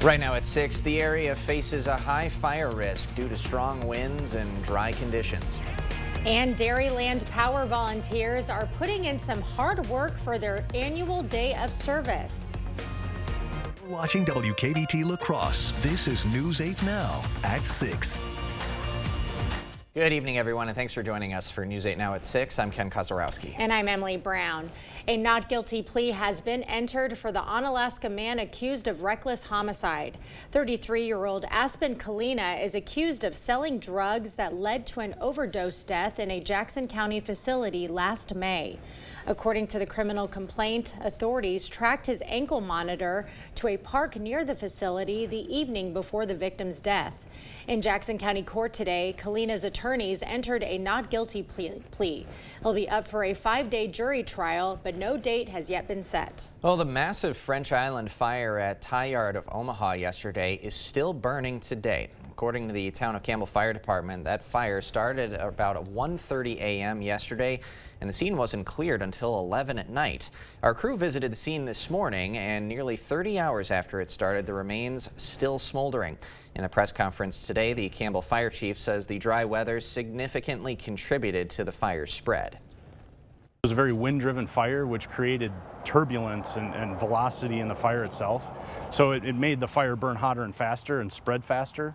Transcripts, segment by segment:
Right now at 6, the area faces a high fire risk due to strong winds and dry conditions. And Dairyland Power volunteers are putting in some hard work for their annual day of service. Watching WKBT La Crosse. This is News 8 Now at 6. Good evening, everyone, and thanks for joining us for News 8 Now at 6. I'm Ken Kozorowski. And I'm Emily Brown. A not guilty plea has been entered for the Onalaska man accused of reckless homicide. 33-year-old Aspen Kalina is accused of selling drugs that led to an overdose death in a Jackson County facility last May. According to the criminal complaint, authorities tracked his ankle monitor to a park near the facility the evening before the victim's death. In Jackson County Court today, Kalina's attorneys entered a not guilty plea. He'll be up for a 5-day jury trial, but no date has yet been set. Well, the massive French Island fire at Thai Yard of Omaha yesterday is still burning today. According to the Town of Campbell Fire Department, that fire started about 1:30 a.m. yesterday, and the scene wasn't cleared until 11 at night. Our crew visited the scene this morning, and nearly 30 hours after it started, the remains still smoldering. In a press conference today, the Campbell Fire Chief says the dry weather significantly contributed to the fire's spread. It was a very wind-driven fire, which created turbulence and velocity in the fire itself. So it made the fire burn hotter and faster and spread faster.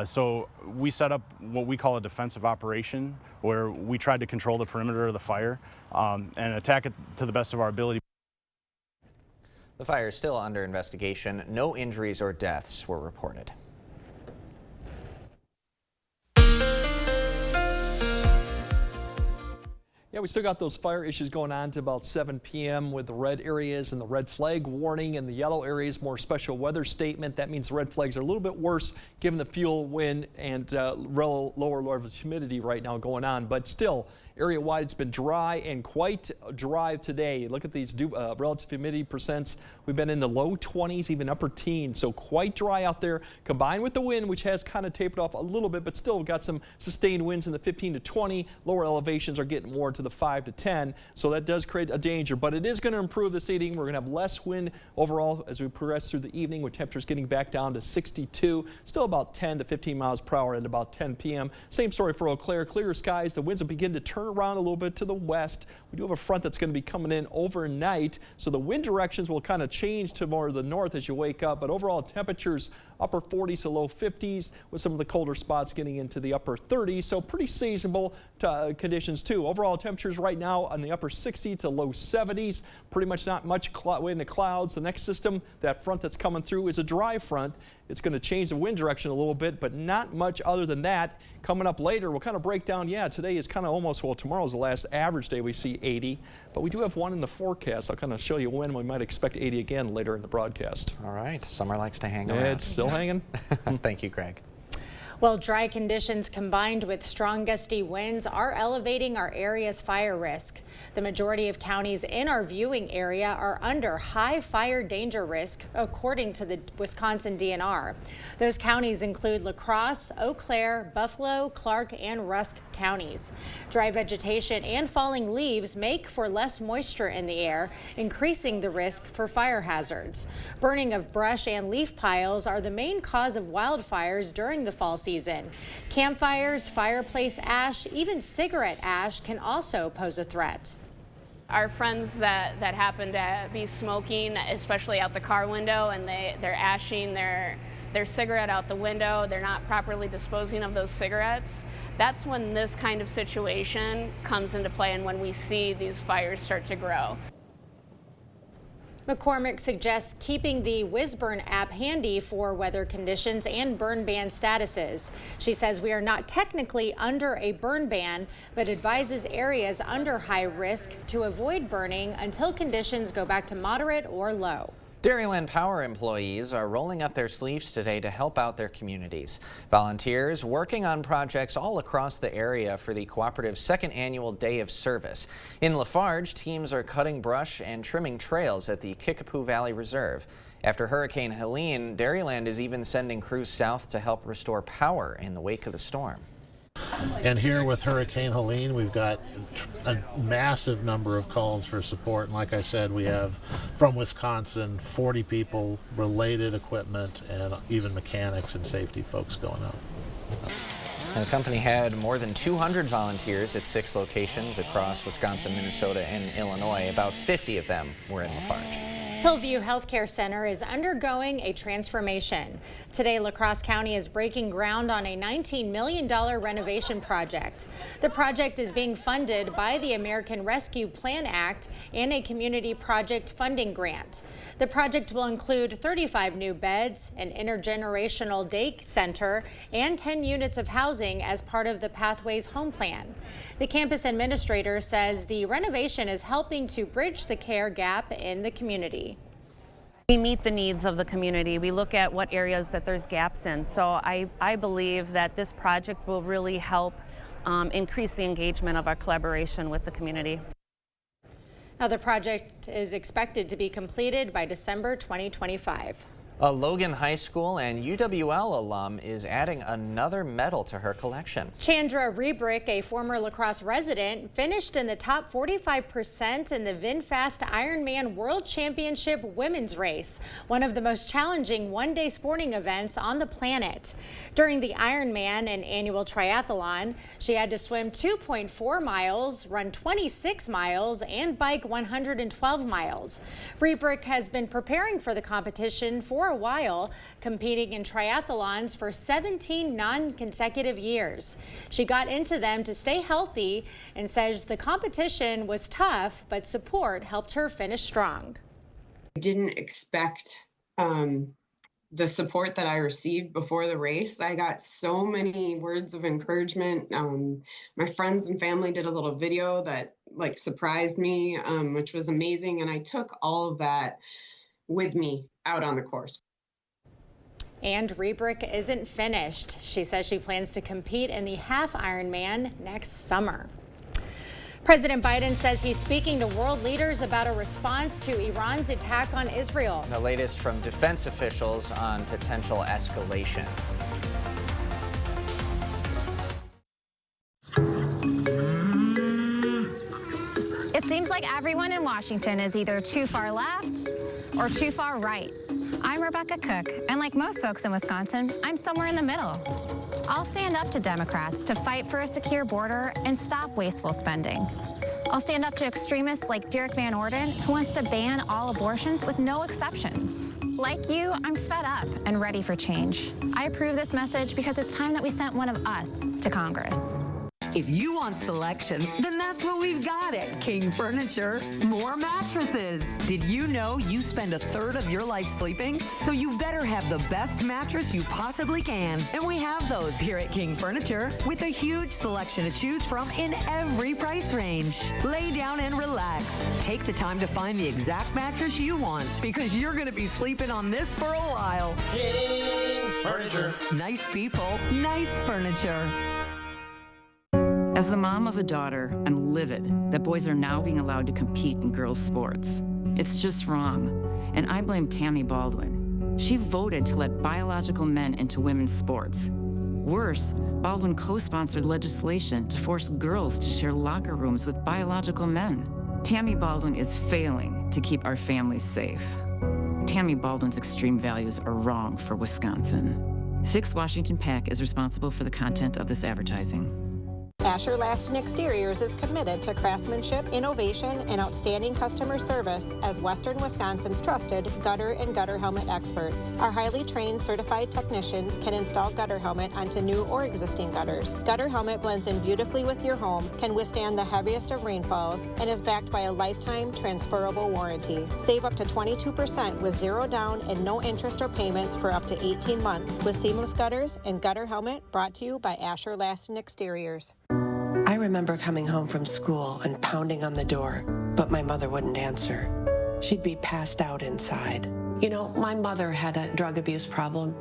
So we set up what we call a defensive operation, where we tried to control the perimeter of the fire and attack it to the best of our ability. The fire is still under investigation. No injuries or deaths were reported. Yeah, we still got those fire issues going on to about 7 p.m. with the red areas and the red flag warning, and the yellow areas more special weather statement. That means the red flags are a little bit worse given the fuel, wind, and lower levels of humidity right now going on. But still, area-wide, it's been dry and quite dry today. Look at these relative humidity percents. We've been in the low 20s, even upper teens, so quite dry out there, combined with the wind, which has kind of tapered off a little bit, but still got some sustained winds in the 15 to 20. Lower elevations are getting more to the 5 to 10, so that does create a danger, but it is going to improve this evening. We're going to have less wind overall as we progress through the evening, with temperatures getting back down to 62, still about 10 to 15 miles per hour at about 10 p.m. Same story for Eau Claire. Clear skies. The winds will begin to turn around a little bit to the west. We do have a front that's going to be coming in overnight, so the wind directions will kind of change to more of the north as you wake up, but overall temperatures upper 40s to low 50s, with some of the colder spots getting into the upper 30s, so pretty seasonable conditions too. Overall temperatures right now in the upper 60s to low 70s, pretty much not much in the clouds. The next system, that front that's coming through, is a dry front. It's going to change the wind direction a little bit, but not much other than that. Coming up later, we'll kind of break down, yeah, today is kind of almost, well, tomorrow's the last average day we see 80, but we do have one in the forecast. I'll kind of show you when we might expect 80 again later in the broadcast. All right, summer likes to hang around. It's still hanging. Thank you, Greg. Well, dry conditions combined with strong gusty winds are elevating our area's fire risk. The majority of counties in our viewing area are under high fire danger risk, according to the Wisconsin DNR. Those counties include La Crosse, Eau Claire, Buffalo, Clark, and Rusk counties. Dry vegetation and falling leaves make for less moisture in the air, increasing the risk for fire hazards. Burning of brush and leaf piles are the main cause of wildfires during the fall season. Campfires, fireplace ash, even cigarette ash can also pose a threat. Our friends that happen to be smoking, especially out the car window, and they're ashing their cigarette out the window, they're not properly disposing of those cigarettes. That's when this kind of situation comes into play, and when we see these fires start to grow. McCormick suggests keeping the WizBurn app handy for weather conditions and burn ban statuses. She says we are not technically under a burn ban, but advises areas under high risk to avoid burning until conditions go back to moderate or low. Dairyland Power employees are rolling up their sleeves today to help out their communities. Volunteers working on projects all across the area for the cooperative's second annual Day of Service. In Lafarge, teams are cutting brush and trimming trails at the Kickapoo Valley Reserve. After Hurricane Helene, Dairyland is even sending crews south to help restore power in the wake of the storm. And here with Hurricane Helene, we've got a massive number of calls for support. And like I said, we have from Wisconsin 40 people, related equipment, and even mechanics and safety folks going out. The company had more than 200 volunteers at 6 locations across Wisconsin, Minnesota, and Illinois. About 50 of them were in Lafarge. Hillview Healthcare Center is undergoing a transformation. Today, La Crosse County is breaking ground on a $19 million renovation project. The project is being funded by the American Rescue Plan Act and a community project funding grant. The project will include 35 new beds, an intergenerational day center, and 10 units of housing as part of the Pathways Home Plan. The campus administrator says the renovation is helping to bridge the care gap in the community. We meet the needs of the community. We look at what areas that there's gaps in. So I believe that this project will really help increase the engagement of our collaboration with the community. Now, the project is expected to be completed by December 2025. A Logan High School and UWL alum is adding another medal to her collection. Chandra Rebrick, a former La Crosse resident, finished in the top 45% in the VinFast Ironman World Championship women's race, one of the most challenging one-day sporting events on the planet. During the Ironman, an annual triathlon, she had to swim 2.4 miles, run 26 miles, and bike 112 miles. Rebrick has been preparing for the competition for a while, competing in triathlons for 17 non-consecutive years. She got into them to stay healthy and says the competition was tough, but support helped her finish strong. I didn't expect the support that I received before the race. I got so many words of encouragement. My friends and family did a little video that surprised me, which was amazing. And I took all of that with me out on the course. And Rebrick isn't finished. She says she plans to compete in the half Ironman next summer. President Biden says he's speaking to world leaders about a response to Iran's attack on Israel. The latest from defense officials on potential escalation. It seems like everyone in Washington is either too far left or too far right. I'm Rebecca Cook, and like most folks in Wisconsin, I'm somewhere in the middle. I'll stand up to Democrats to fight for a secure border and stop wasteful spending. I'll stand up to extremists like Derek Van Orden, who wants to ban all abortions with no exceptions. Like you, I'm fed up and ready for change. I approve this message because it's time that we sent one of us to Congress. If you want selection, then that's what we've got at King Furniture. More mattresses. Did you know you spend a third of your life sleeping? So you better have the best mattress you possibly can. And we have those here at King Furniture with a huge selection to choose from in every price range. Lay down and relax. Take the time to find the exact mattress you want because you're going to be sleeping on this for a while. King Furniture. Nice people, nice furniture. As the mom of a daughter, I'm livid that boys are now being allowed to compete in girls' sports. It's just wrong, and I blame Tammy Baldwin. She voted to let biological men into women's sports. Worse, Baldwin co-sponsored legislation to force girls to share locker rooms with biological men. Tammy Baldwin is failing to keep our families safe. Tammy Baldwin's extreme values are wrong for Wisconsin. Fix Washington PAC is responsible for the content of this advertising. Asher Laston Exteriors is committed to craftsmanship, innovation, and outstanding customer service as Western Wisconsin's trusted gutter and gutter helmet experts. Our highly trained certified technicians can install gutter helmet onto new or existing gutters. Gutter helmet blends in beautifully with your home, can withstand the heaviest of rainfalls, and is backed by a lifetime transferable warranty. Save up to 22% with zero down and no interest or payments for up to 18 months with seamless gutters and gutter helmet, brought to you by Asher Laston Exteriors. I remember coming home from school and pounding on the door, but my mother wouldn't answer. She'd be passed out inside. You know, my mother had a drug abuse problem.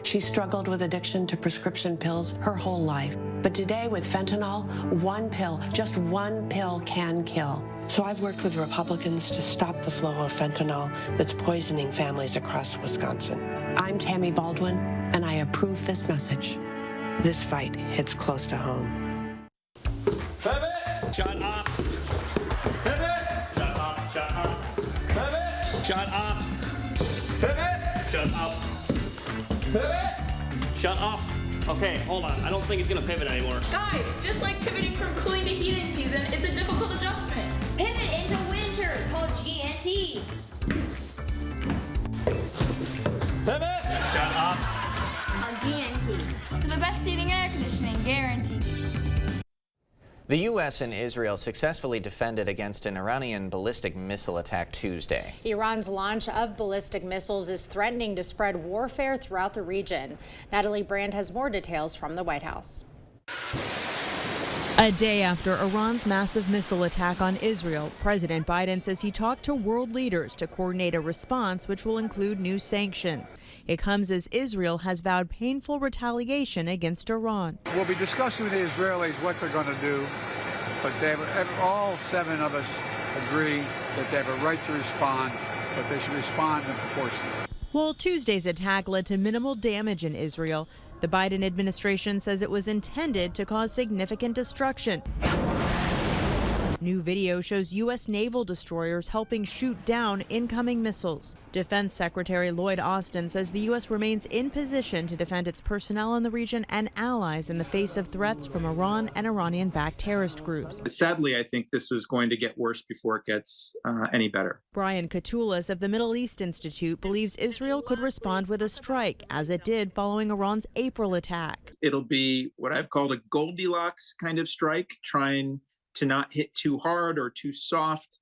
She struggled with addiction to prescription pills her whole life. But today with fentanyl, one pill, just one pill can kill. So I've worked with Republicans to stop the flow of fentanyl that's poisoning families across Wisconsin. I'm Tammy Baldwin, and I approve this message. This fight hits close to home. Shut up. Pivot. Shut up. Shut up. Pivot. Shut up. Pivot. Shut up. Pivot. Shut up. Okay, hold on. I don't think it's gonna pivot anymore. Guys, just like pivoting from cooling to heating season, it's a difficult adjustment. Pivot into winter, called GNT. Pivot. Shut up. Called GNT. For the best heating and air conditioning, guaranteed. The U.S. and Israel successfully defended against an Iranian ballistic missile attack Tuesday. Iran's launch of ballistic missiles is threatening to spread warfare throughout the region. Natalie Brand has more details from the White House. A day after Iran's massive missile attack on Israel, President Biden says he talked to world leaders to coordinate a response which will include new sanctions. It comes as Israel has vowed painful retaliation against Iran. We'll be discussing with the Israelis what they're going to do, but all 7 of us agree that they have a right to respond, but they should respond in proportion. While Tuesday's attack led to minimal damage in Israel, the Biden administration says it was intended to cause significant destruction. New video shows U.S. naval destroyers helping shoot down incoming missiles. Defense Secretary Lloyd Austin says the U.S. remains in position to defend its personnel in the region and allies in the face of threats from Iran and Iranian-backed terrorist groups. Sadly, I think this is going to get worse before it gets any better. Brian Katulis of the Middle East Institute believes Israel could respond with a strike, as it did following Iran's April attack. It'll be what I've called a Goldilocks kind of strike, trying to not hit too hard or too soft,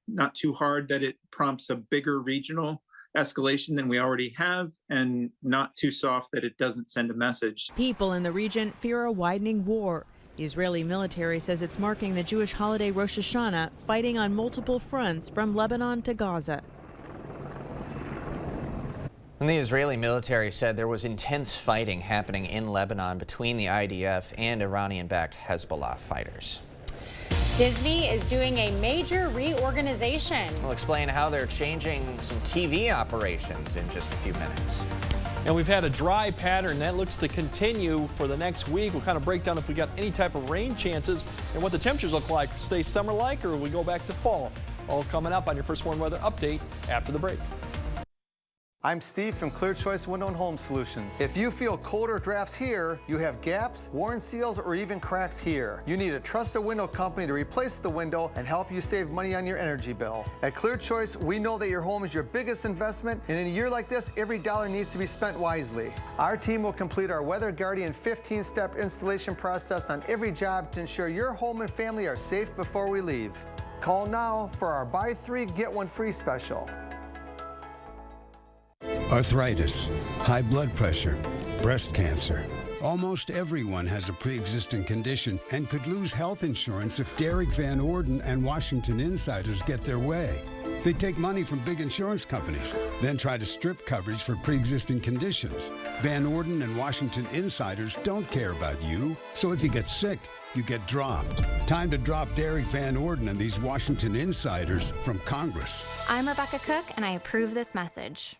not too hard that it prompts a bigger regional escalation than we already have, and not too soft that it doesn't send a message. People in the region fear a widening war. The Israeli military says it's marking the Jewish holiday Rosh Hashanah, fighting on multiple fronts from Lebanon to Gaza. And the Israeli military said there was intense fighting happening in Lebanon between the IDF and Iranian-backed Hezbollah fighters. Disney is doing a major reorganization. We'll explain how they're changing some TV operations in just a few minutes. And we've had a dry pattern that looks to continue for the next week. We'll kind of break down if we got any type of rain chances and what the temperatures look like. Stay summer-like, or we go back to fall. All coming up on your First Warn Weather Update after the break. I'm Steve from Clear Choice Window and Home Solutions. If you feel colder drafts here, you have gaps, worn seals, or even cracks here, you need a trusted window company to replace the window and help you save money on your energy bill. At Clear Choice, we know that your home is your biggest investment, and in a year like this, every dollar needs to be spent wisely. Our team will complete our Weather Guardian 15-step installation process on every job to ensure your home and family are safe before we leave. Call now for our buy 3, get 1 free special. Arthritis, high blood pressure, breast cancer. Almost everyone has a pre-existing condition and could lose health insurance if Derek Van Orden and Washington Insiders get their way. They take money from big insurance companies, then try to strip coverage for pre-existing conditions. Van Orden and Washington Insiders don't care about you, so if you get sick, you get dropped. Time to drop Derek Van Orden and these Washington Insiders from Congress. I'm Rebecca Cook, and I approve this message.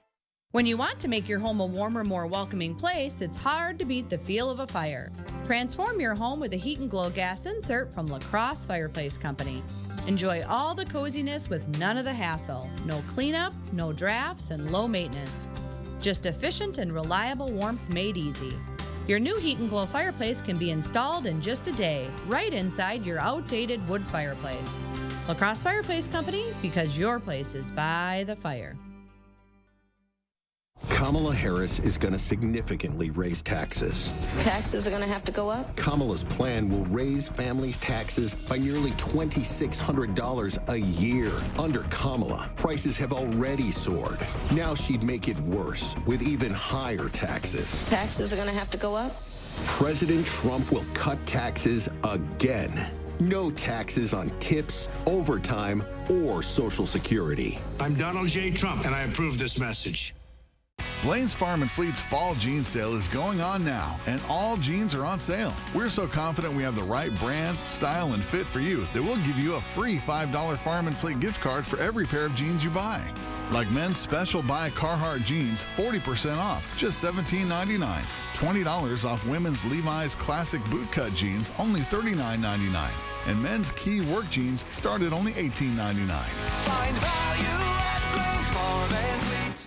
When you want to make your home a warmer, more welcoming place, it's hard to beat the feel of a fire. Transform your home with a Heat and Glow gas insert from La Crosse Fireplace Company. Enjoy all the coziness with none of the hassle. No cleanup, no drafts, and low maintenance. Just efficient and reliable warmth made easy. Your new Heat and Glow fireplace can be installed in just a day, right inside your outdated wood fireplace. La Crosse Fireplace Company, because your place is by the fire. Kamala Harris is going to significantly raise taxes. Taxes are going to have to go up? Kamala's plan will raise families' taxes by nearly $2,600 a year. Under Kamala, prices have already soared. Now she'd make it worse with even higher taxes. Taxes are going to have to go up? President Trump will cut taxes again. No taxes on tips, overtime, or Social Security. I'm Donald J. Trump, and I approve this message. Blaine's Farm and Fleet's fall jean sale is going on now, and all jeans are on sale. We're so confident we have the right brand, style, and fit for you that we'll give you a free $5 Farm and Fleet gift card for every pair of jeans you buy. Like men's special buy Carhartt jeans, 40% off, just $17.99. $20 off women's Levi's classic bootcut jeans, only $39.99. And men's Key work jeans start at only $18.99. Find value at Grainger Farm and Fleet.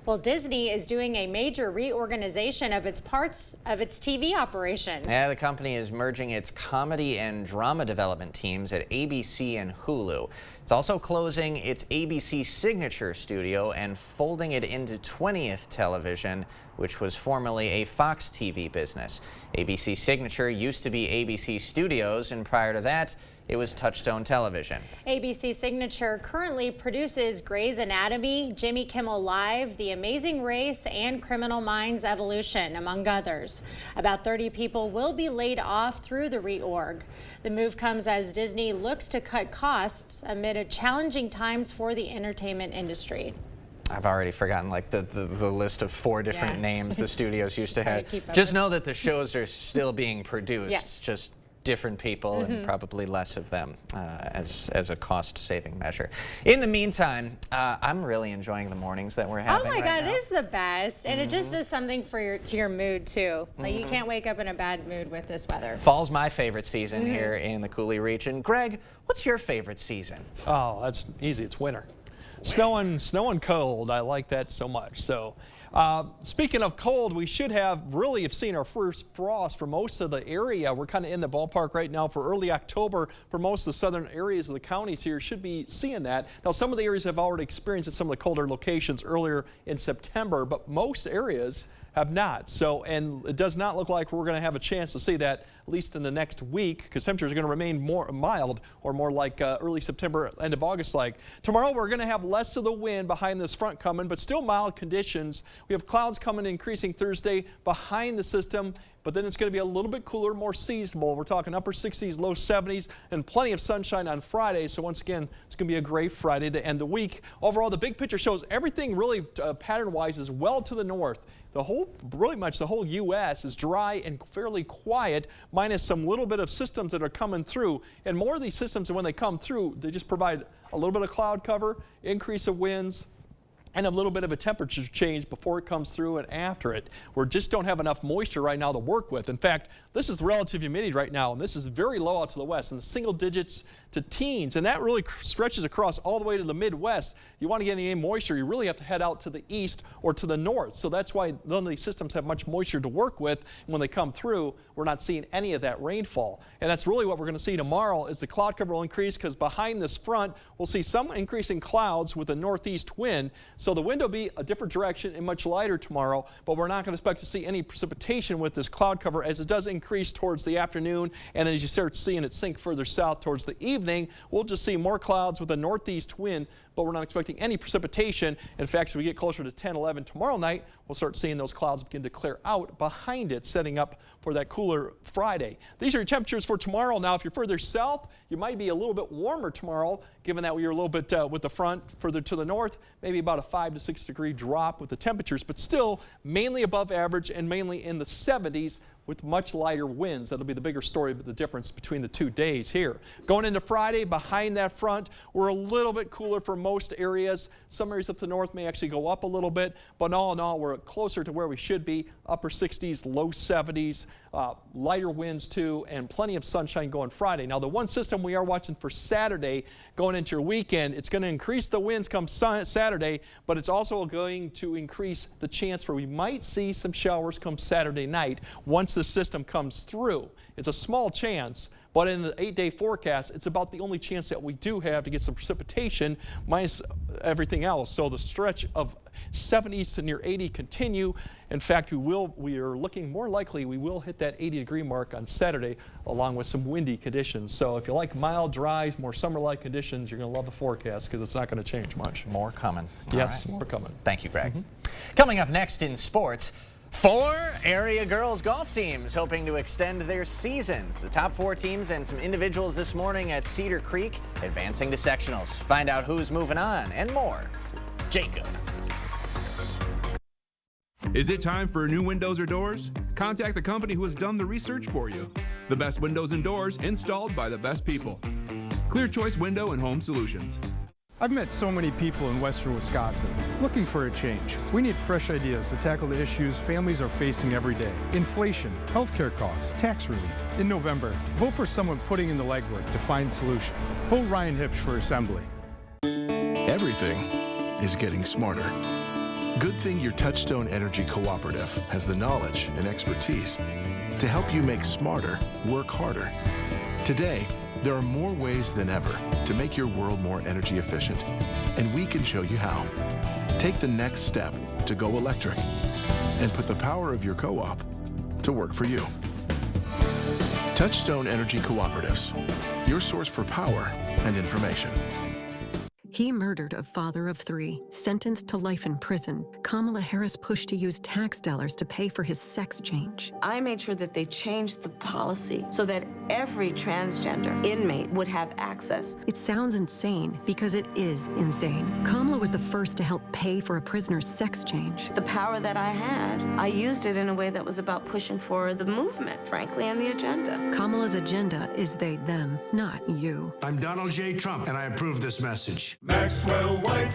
Well, Disney is doing a major reorganization of its parts of its TV operations. Yeah, the company is merging its comedy and drama development teams at ABC and Hulu. It's also closing its ABC Signature studio and folding it into 20th Television, which was formerly a Fox TV business. ABC Signature used to be ABC Studios, and prior to that, it was Touchstone Television. ABC Signature currently produces Grey's Anatomy, Jimmy Kimmel Live, The Amazing Race, and Criminal Minds Evolution, among others. About 30 people will be laid off through the reorg. The move comes as Disney looks to cut costs amid a challenging times for the entertainment industry. I've already forgotten like the list of 4 different names the studios used to have. Just know that the shows are still being produced. Yes. Just different people and probably less of them as a cost-saving measure. In the meantime, I'm really enjoying the mornings that we're having. Oh my right God, now. it is the best, and it just does something for your mood too. Like you can't wake up in a bad mood with this weather. Fall's my favorite season here in the Coulee region. Greg, what's your favorite season? Oh, that's easy. It's winter. Snow and cold. I like that so much. So. Speaking of cold, we should have seen our first frost for most of the area. We're kind of in the ballpark right now for early October for most of the southern areas of the counties here. Should be seeing that. Now, some of the areas have already experienced some of the colder locations earlier in September, but most areas have not. So, and it does not look like we're going to have a chance to see that at least in the next week, because temperatures are going to remain more mild or more like early September, end of August like. Tomorrow we're going to have less of the wind behind this front coming, but still mild conditions. We have clouds coming increasing Thursday behind the system, but then it's going to be a little bit cooler, more seasonable. We're talking upper 60s, low 70s, and plenty of sunshine on Friday. So once again, it's going to be a great Friday to end the week. Overall, the big picture shows everything really pattern-wise is well to the north. Pretty much the whole U.S. is dry and fairly quiet, minus some little bit of systems that are coming through. And more of these systems, when they come through, they just provide a little bit of cloud cover, increase of winds, and a little bit of a temperature change before it comes through and after it. We just don't have enough moisture right now to work with. In fact, this is relative humidity right now, and this is very low out to the west in the single digits to teens, and that really stretches across all the way to the Midwest. You want to get any moisture, you really have to head out to the east or to the north. So that's why none of these systems have much moisture to work with. And when they come through, we're not seeing any of that rainfall. And that's really what we're going to see tomorrow is the cloud cover will increase, because behind this front, we'll see some increasing clouds with a northeast wind. So the wind will be a different direction and much lighter tomorrow, but we're not going to expect to see any precipitation with this cloud cover as it does increase towards the afternoon. And then as you start seeing it sink further south towards the evening, we'll just see more clouds with a northeast wind, but we're not expecting any precipitation. In fact, as we get closer to 10, 11 tomorrow night, we'll start seeing those clouds begin to clear out behind it, setting up for that cooler Friday. These are your temperatures for tomorrow. Now, if you're further south, you might be a little bit warmer tomorrow, given that we are a little bit with the front further to the north, maybe about a 5 to 6 degree drop with the temperatures, but still mainly above average and mainly in the 70s with much lighter winds. That'll be the bigger story of the difference between the 2 days here. Going into Friday, behind that front, we're a little bit cooler for most areas. Some areas up to the north may actually go up a little bit, but all in all, we're closer to where we should be, upper 60s, low 70s, lighter winds too, and plenty of sunshine going Friday. Now, the one system we are watching for Saturday going into your weekend, it's going to increase the winds come Saturday, but it's also going to increase the chance for we might see some showers come Saturday night once the system comes through. It's a small chance, but in the 8-day forecast, it's about the only chance that we do have to get some precipitation minus everything else. So the stretch of 70s to near 80 continue. In fact, we are looking more likely we will hit that 80-degree mark on Saturday along with some windy conditions. So if you like mild, dry, more summer-like conditions, you're going to love the forecast because it's not going to change much. More coming. Yes, more coming. Thank you, Greg. Coming up next in sports, 4 area girls golf teams hoping to extend their seasons. The top 4 teams and some individuals this morning at Cedar Creek advancing to sectionals. Find out who's moving on and more. Jacob. Is it time for new windows or doors? Contact the company who has done the research for you. The best windows and doors installed by the best people. Clear Choice Window and Home Solutions. I've met so many people in western Wisconsin looking for a change. We need fresh ideas to tackle the issues families are facing every day. Inflation, healthcare costs, tax relief. In November, vote for someone putting in the legwork to find solutions. Vote Ryan Hipsch for Assembly. Everything is getting smarter. Good thing your Touchstone Energy Cooperative has the knowledge and expertise to help you make smarter work harder. Today, there are more ways than ever to make your world more energy efficient, and we can show you how. Take the next step to go electric and put the power of your co-op to work for you. Touchstone Energy Cooperatives, your source for power and information. He murdered a father of 3, sentenced to life in prison. Kamala Harris pushed to use tax dollars to pay for his sex change. I made sure that they changed the policy so that every transgender inmate would have access. It sounds insane because it is insane. Kamala was the first to help pay for a prisoner's sex change. The power that I had, I used it in a way that was about pushing for the movement, frankly, and the agenda. Kamala's agenda is they, them, not you. I'm Donald J. Trump, and I approve this message. Maxwell White,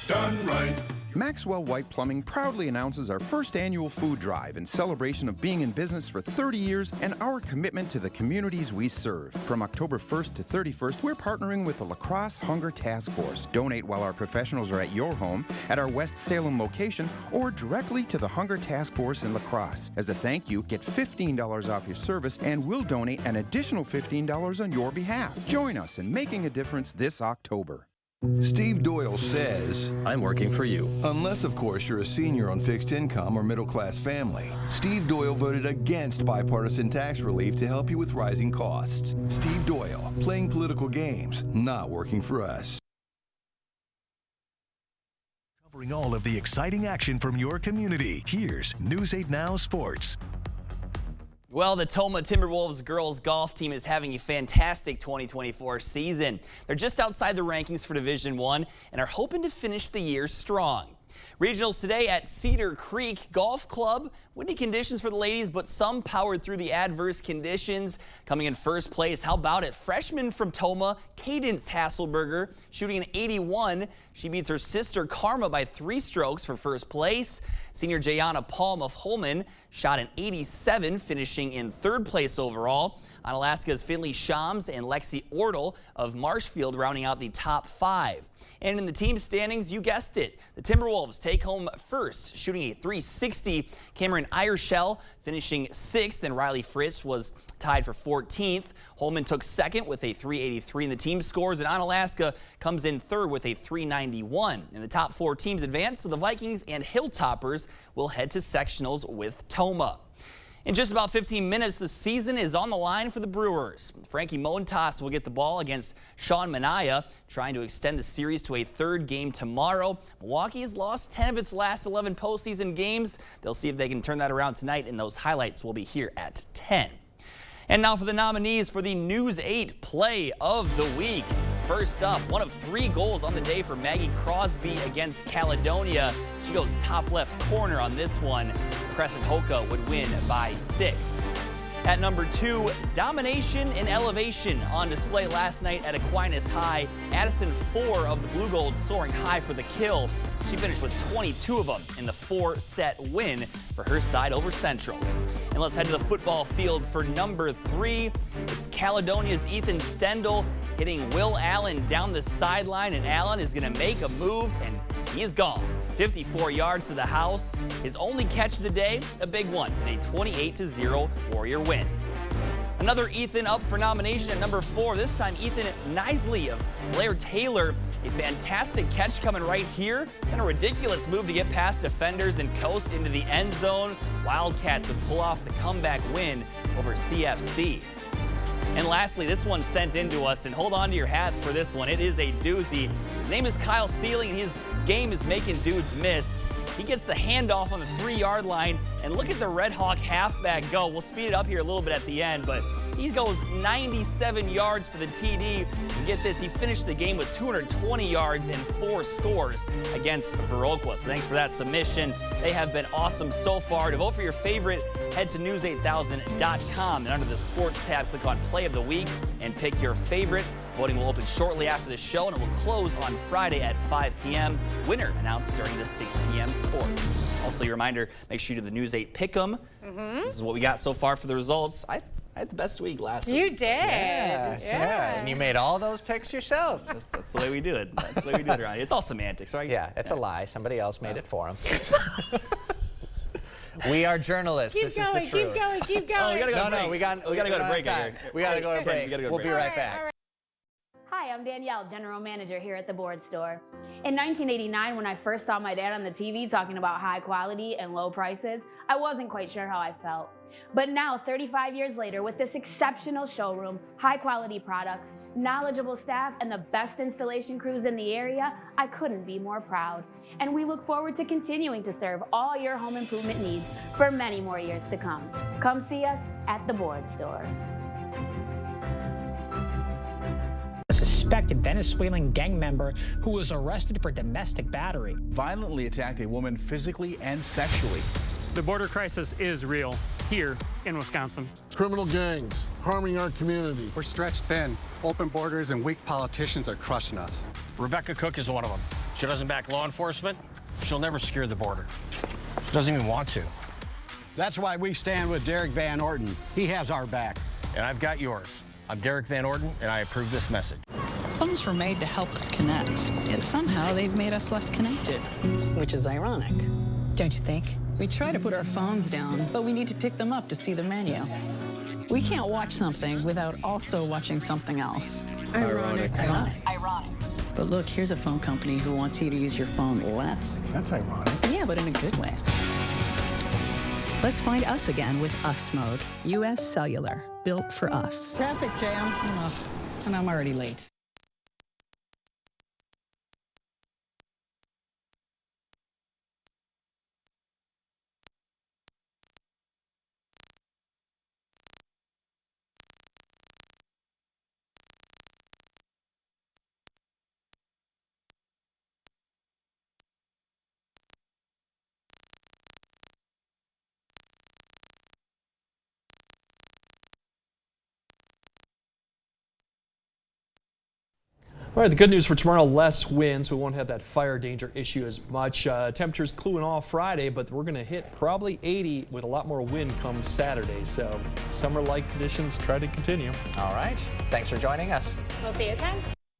done right. Maxwell White Plumbing proudly announces our first annual food drive in celebration of being in business for 30 years and our commitment to the communities we serve. From October 1st to 31st, we're partnering with the La Crosse Hunger Task Force. Donate while our professionals are at your home, at our West Salem location, or directly to the Hunger Task Force in La Crosse. As a thank you, get $15 off your service, and we'll donate an additional $15 on your behalf. Join us in making a difference this October. Steve Doyle says, I'm working for you. Unless, of course, you're a senior on fixed income or middle-class family. Steve Doyle voted against bipartisan tax relief to help you with rising costs. Steve Doyle, playing political games, not working for us. Covering all of the exciting action from your community, here's News 8 Now Sports. Well, the Tomah Timberwolves girls golf team is having a fantastic 2024 season. They're just outside the rankings for Division I and are hoping to finish the year strong. Regionals today at Cedar Creek Golf Club. Windy conditions for the ladies, but some powered through the adverse conditions. Coming in first place, how about it? Freshman from Tomah, Cadence Hasselberger, shooting an 81. She beats her sister Karma by 3 strokes for first place. Senior Jayana Palm of Holman shot an 87, finishing in 3rd place overall. Onalaska's Finley Shams and Lexi Ortle of Marshfield rounding out the top 5. And in the team standings, you guessed it, the Timberwolves take home first, shooting a 360. Cameron Ierschell finishing 6th, and Riley Fritz was tied for 14th. Holman took 2nd with a 383 in the team scores, and Onalaska comes in 3rd with a 391. And the top 4 teams advance, so the Vikings and Hilltoppers will head to sectionals with Tomah. In just about 15 minutes, the season is on the line for the Brewers. Frankie Montas will get the ball against Sean Manaea, trying to extend the series to a 3rd game tomorrow. Milwaukee has lost 10 of its last 11 postseason games. They'll see if they can turn that around tonight, and those highlights will be here at 10. And now for the nominees for the News 8 Play of the Week. First up, one of 3 goals on the day for Maggie Crosby against Caledonia. She goes top left corner on this one. Crescent Hoka would win by 6. At number 2, domination and elevation on display last night at Aquinas High. Addison 4 of the Blue Gold soaring high for the kill. She finished with 22 of them in the 4-set win for her side over Central. And let's head to the football field for number 3. It's Caledonia's Ethan Stendel hitting Will Allen down the sideline, and Allen is going to make a move, and he is gone. 54 yards to the house. His only catch of the day, a big one, in a 28-0 Warrior win. Another Ethan up for nomination at number 4. This time, Ethan Knisley of Blair Taylor. A fantastic catch coming right here, and a ridiculous move to get past defenders and coast into the end zone. Wildcats would pull off the comeback win over CFC. And lastly, this one sent in to us, and hold on to your hats for this one. It is a doozy. His name is Kyle Sealing, and his game is making dudes miss. He gets the handoff on the 3-yard line, and look at the Red Hawk halfback go. We'll speed it up here a little bit at the end, but he goes 97 yards for the TD. And get this, he finished the game with 220 yards and 4 scores against Viroqua. So thanks for that submission. They have been awesome so far. To vote for your favorite, head to news8000.com, and under the sports tab, click on Play of the Week and pick your favorite. Voting will open shortly after the show and it will close on Friday at 5 p.m. Winner announced during the 6 p.m. sports. Also, your reminder, make sure you do the News 8 Pick'em. This is what we got so far for the results. I had the best week last week. You did. Yeah. And you made all those picks yourself. That's the way we do it. That's the way we do it around here. It's all semantics, right? Yeah, it's a lie. Somebody else made it for him. We are journalists. Keep this going, is the truth. keep going, keep going. Oh, we gotta go to break. We gotta go to break here. We gotta go to break. We'll be right back. Hi, I'm Danielle, General Manager here at the Board Store. In 1989, when I first saw my dad on the TV talking about high quality and low prices, I wasn't quite sure how I felt. But now, 35 years later, with this exceptional showroom, high quality products, knowledgeable staff, and the best installation crews in the area, I couldn't be more proud. And we look forward to continuing to serve all your home improvement needs for many more years to come. Come see us at the Board Store. A suspected Venezuelan gang member who was arrested for domestic battery. Violently attacked a woman physically and sexually. The border crisis is real here in Wisconsin. Criminal gangs harming our community. We're stretched thin. Open borders and weak politicians are crushing us. Rebecca Cook is one of them. She doesn't back law enforcement. She'll never secure the border. She doesn't even want to. That's why we stand with Derek Van Orton. He has our back. And I've got yours. I'm Derek Van Orton, and I approve this message. Phones were made to help us connect, yet somehow they've made us less connected. Which is ironic. Don't you think? We try to put our phones down, but we need to pick them up to see the menu. We can't watch something without also watching something else. Ironic. Ironic. But look, here's a phone company who wants you to use your phone less. That's ironic. Yeah, but in a good way. Let's find us again with Us Mode. U.S. Cellular, built for us. Traffic jam. Ugh, and I'm already late. All right, the good news for tomorrow, less winds. We won't have that fire danger issue as much. Temperatures cooling off Friday, but we're going to hit probably 80 with a lot more wind come Saturday. So summer-like conditions try to continue. All right. Thanks for joining us. We'll see you at 10.